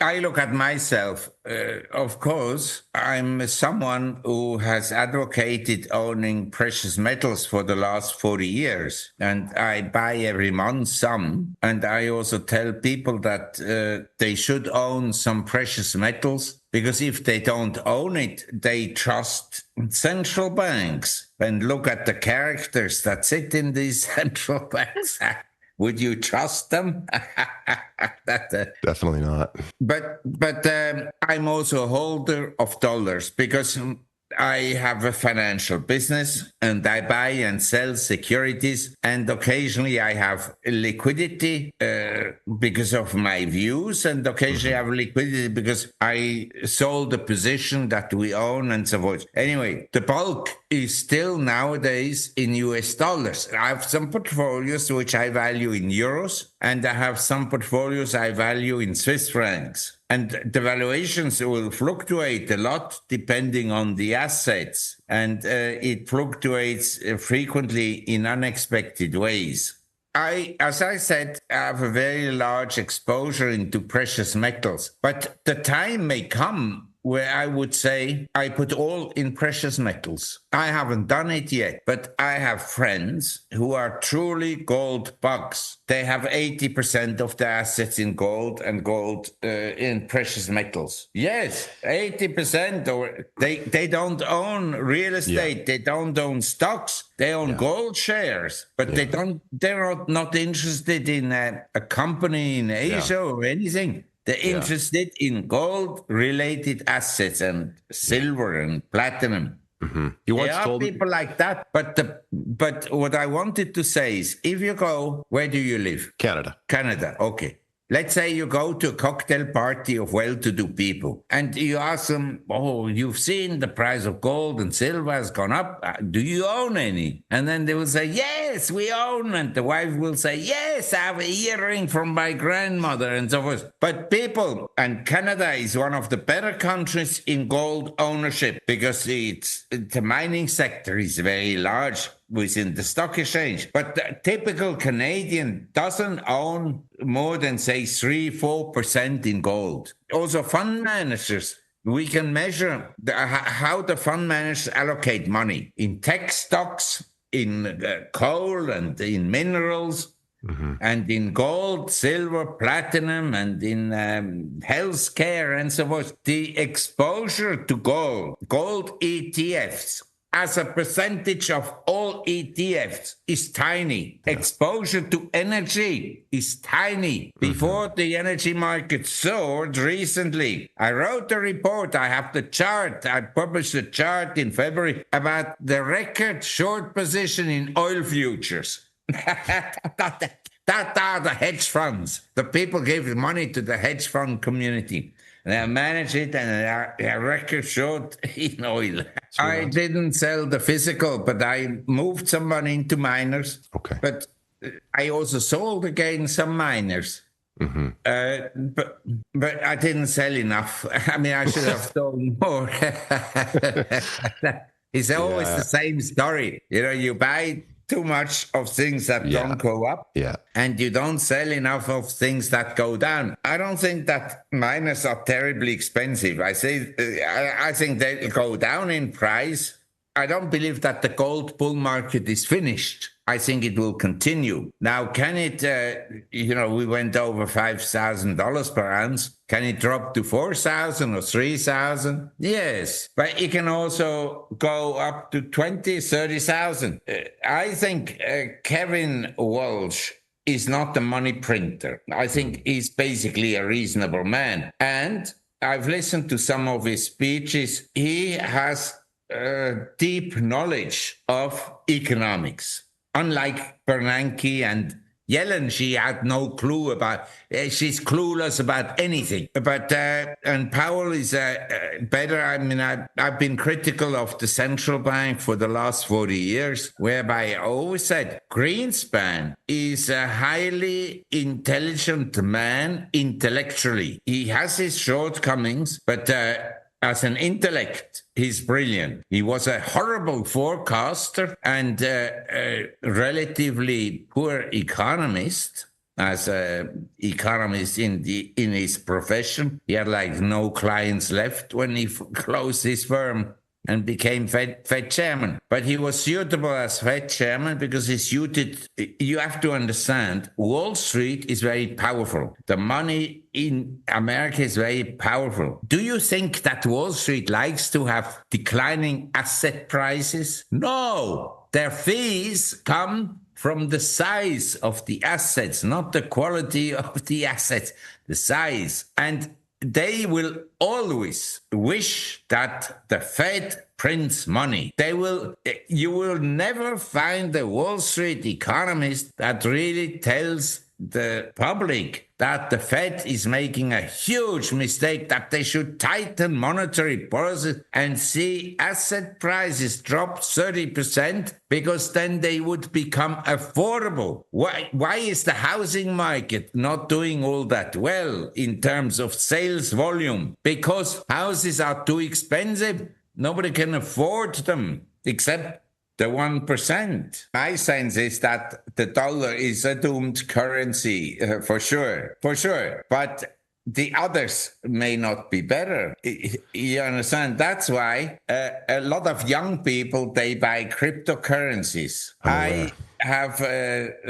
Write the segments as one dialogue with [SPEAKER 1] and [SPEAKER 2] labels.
[SPEAKER 1] I look at myself, of course, I'm someone who has advocated owning precious metals for the last 40 years. And I buy every month some. And I also tell people that they should own some precious metals, because if they don't own it, they trust central banks. And look at the characters that sit in these central banks. Would you trust them?
[SPEAKER 2] Definitely not.
[SPEAKER 1] But I'm also a holder of dollars, because I have a financial business and I buy and sell securities, and occasionally I have liquidity because of my views, and occasionally I have liquidity because I sold a position that we own and so forth. Anyway, the bulk is still nowadays in US dollars. I have some portfolios which I value in euros, and I have some portfolios I value in Swiss francs. And the valuations will fluctuate a lot depending on the assets, and it fluctuates frequently in unexpected ways. As I said, I have a very large exposure into precious metals, but the time may come where I would say I put all in precious metals. I haven't done it yet, but I have friends who are truly gold bugs. They have 80% of their assets in gold and gold in precious metals. Yes, 80%. Or they don't own real estate. Yeah. They don't own stocks. They own gold shares, but they're not interested in a company in Asia or anything. They're interested in gold-related assets and silver and platinum.
[SPEAKER 2] Mm-hmm.
[SPEAKER 1] There are people like that, but what I wanted to say is, if you go, where do you live?
[SPEAKER 2] Canada.
[SPEAKER 1] Canada, okay. Let's say you go to a cocktail party of well-to-do people and you ask them, oh, you've seen the price of gold and silver has gone up. Do you own any? And then they will say, yes, we own. And the wife will say, yes, I have an earring from my grandmother and so forth. But people, and Canada is one of the better countries in gold ownership, because the mining sector is very large within the stock exchange. But the typical Canadian doesn't own more than, say, 3-4% in gold. Also, fund managers, we can measure how the fund managers allocate money in tech stocks, in coal and in minerals, and in gold, silver, platinum, and in healthcare and so forth. The exposure to gold ETFs, as a percentage of all ETFs, is tiny. Yeah. Exposure to energy is tiny. Before the energy market soared recently, I wrote a report. I have the chart. I published a chart in February about the record short position in oil futures. That are the hedge funds. The people gave money to the hedge fund community. They manage it, and they are record short in oil. I didn't sell the physical, but I moved some money into miners.
[SPEAKER 2] Okay.
[SPEAKER 1] But I also sold again some miners.
[SPEAKER 2] Mm-hmm.
[SPEAKER 1] But I didn't sell enough. I mean, I should have sold more. It's always the same story. You know, you buy too much of things that don't go up, and you don't sell enough of things that go down. I don't think that miners are terribly expensive. I think they go down in price. I don't believe that the gold bull market is finished. I think it will continue. Now, can it, we went over $5,000 per ounce. Can it drop to 4,000 or 3,000? Yes. But it can also go up to 20, 30,000. I think Kevin Walsh is not a money printer. I think he's basically a reasonable man. And I've listened to some of his speeches. He has deep knowledge of economics. Unlike Bernanke and Yellen, she had no clue about, she's clueless about anything. But, and Powell is better. I mean, I've been critical of the central bank for the last 40 years, whereby I always said Greenspan is a highly intelligent man intellectually. He has his shortcomings, but as an intellect, he's brilliant. He was a horrible forecaster and a relatively poor economist. as an economist in his profession. He had like no clients left when he closed his firm and became Fed chairman. But he was suitable as Fed chairman because he suited, you have to understand, Wall Street is very powerful. The money in America is very powerful. Do you think that Wall Street likes to have declining asset prices? No, their fees come from the size of the assets, not the quality of the assets, the size. And they will always wish that the Fed prints money. You will never find a Wall Street economist that really tells the public that the Fed is making a huge mistake, that they should tighten monetary policy and see asset prices drop 30% because then they would become affordable. Why is the housing market not doing all that well in terms of sales volume? Because houses are too expensive. Nobody can afford them except the 1%. My sense is that the dollar is a doomed currency, for sure. But the others may not be better. You understand? That's why a lot of young people, they buy cryptocurrencies. I have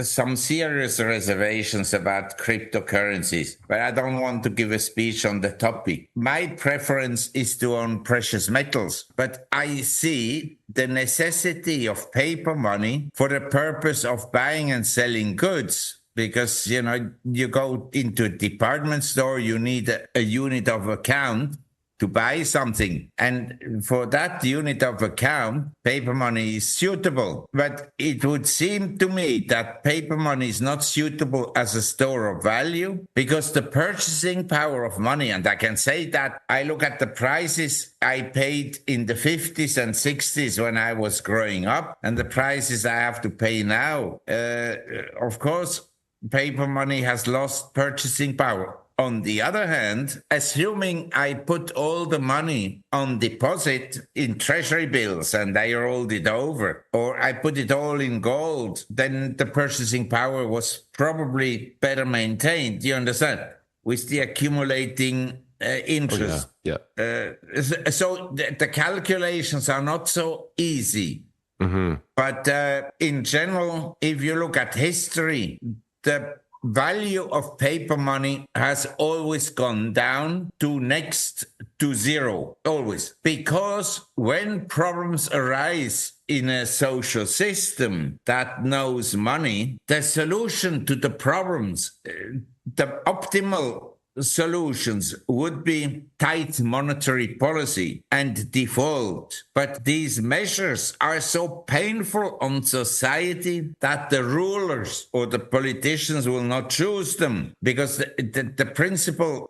[SPEAKER 1] some serious reservations about cryptocurrencies, but I don't want to give a speech on the topic. My preference is to own precious metals, but I see the necessity of paper money for the purpose of buying and selling goods. Because, you go into a department store, you need a unit of account to buy something. And for that unit of account, paper money is suitable. But it would seem to me that paper money is not suitable as a store of value because the purchasing power of money, and I can say that I look at the prices I paid in the 50s and 60s when I was growing up and the prices I have to pay now. Of course, paper money has lost purchasing power. On the other hand, assuming I put all the money on deposit in treasury bills and I rolled it over, or I put it all in gold, then the purchasing power was probably better maintained. Do you understand? With the accumulating interest.
[SPEAKER 2] Oh, yeah.
[SPEAKER 1] So the calculations are not so easy.
[SPEAKER 2] Mm-hmm.
[SPEAKER 1] But in general, if you look at history, the value of paper money has always gone down to next to zero, always. Because when problems arise in a social system that knows money, the solution to the problems, the optimal solutions would be tight monetary policy and default. But these measures are so painful on society that the rulers or the politicians will not choose them, because the principal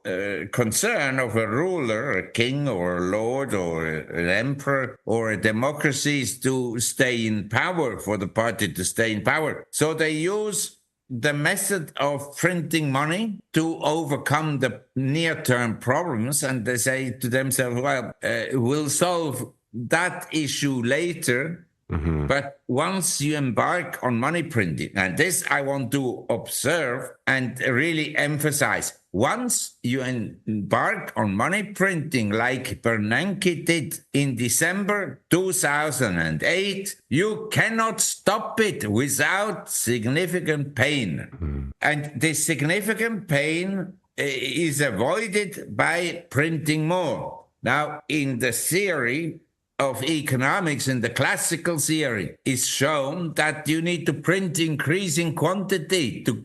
[SPEAKER 1] concern of a ruler, a king or a lord or an emperor or a democracy is to stay in power, for the party to stay in power. So they use the method of printing money to overcome the near-term problems, and they say to themselves, well, we'll solve that issue later.
[SPEAKER 2] Mm-hmm.
[SPEAKER 1] But once you embark on money printing, and this I want to observe and really emphasize, once you embark on money printing like Bernanke did in December 2008, you cannot stop it without significant pain.
[SPEAKER 2] Mm-hmm.
[SPEAKER 1] And this significant pain is avoided by printing more. Now, in the theory of economics, in the classical theory, is shown that you need to print increasing quantity to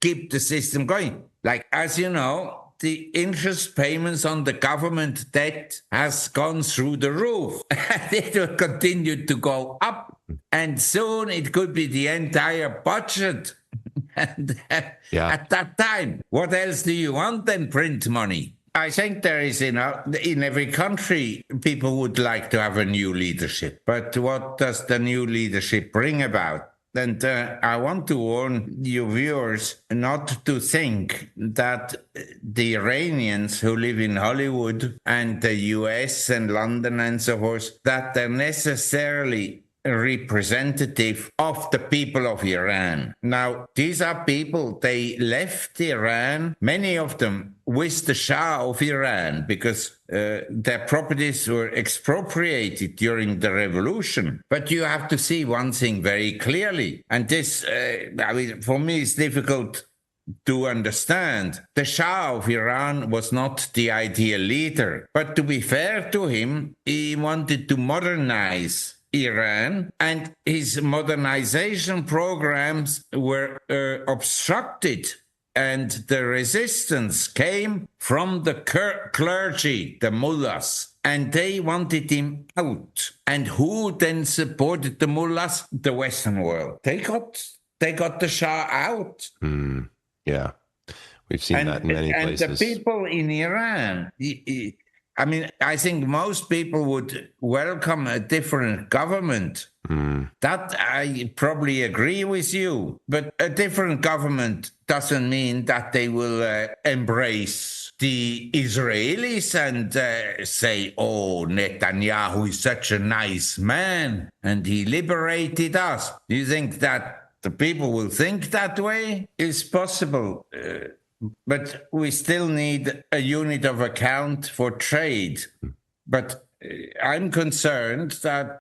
[SPEAKER 1] keep the system going. Like, as you know, the interest payments on the government debt has gone through the roof. And it will continue to go up. And soon it could be the entire budget. And at that time, what else do you want than print money? I think there is, in every country, people would like to have a new leadership. But what does the new leadership bring about? And I want to warn you viewers not to think that the Iranians who live in Hollywood and the US and London and so forth, that they're necessarily a representative of the people of Iran. Now, these are people, they left Iran, many of them with the Shah of Iran, because their properties were expropriated during the revolution. But you have to see one thing very clearly, and this, for me, is difficult to understand. The Shah of Iran was not the ideal leader, but to be fair to him, he wanted to modernize Iran, and his modernization programs were obstructed, and the resistance came from the clergy, the mullahs, and they wanted him out. And who then supported the mullahs? The Western world. They got the Shah out.
[SPEAKER 2] Yeah, we've seen that in many places.
[SPEAKER 1] And the people in Iran, I think most people would welcome a different government. That I probably agree with you. But a different government doesn't mean that they will embrace the Israelis and say, oh, Netanyahu is such a nice man and he liberated us. Do you think that the people will think that way? It's possible. But we still need a unit of account for trade. But I'm concerned that